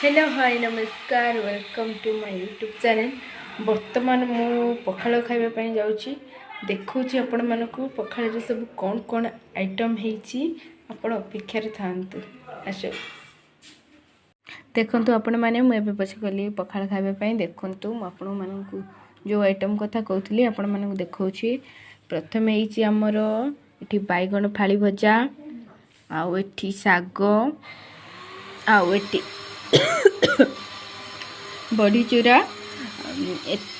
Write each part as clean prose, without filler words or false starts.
Hello hi नमस्कार welcome to my YouTube channel. बर्तमान मु पखाल खाइबा जाऊँगी देखुची आपण मानकु पखाल सब कौन कौन आइटम होईची आपण अपेक्षार थांतु आस देखंतु आपण माने मु एबे पछे गली पखाल खाइबा देखंतु आपण मानकु जो आइटम कथा कहउतली आपण मानकु देखौची। प्रथम होईची हमर एठी बैगन फाली भजा आउ एठी साग आउ एठी बड़ी चूरा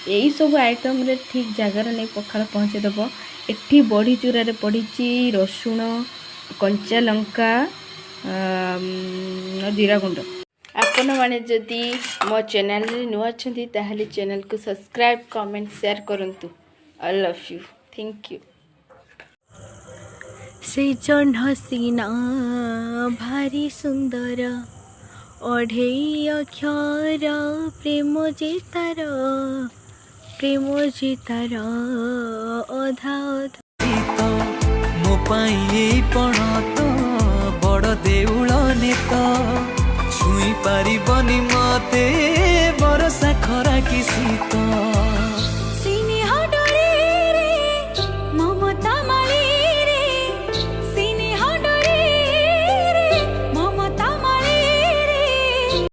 यही सब आइटम रे ठीक जगार नहीं पखाल पहुँचेदेव। एठी बड़ी चूरा रे पड़ी रसुण कंचा लंका जीरा गुंड। आपण माने जदि मो चैनल रे नुआ छथि ताहले चैनल को सब्सक्राइब कमेंट शेयर करंतु। I love you thank you. से जन हसीना भारी सुंदर अढ़े अक्षर प्रेम जितार अधा मो पण तो बड़ देउल नेत छुई पारिबनी मते बरसा खरा कि शीत।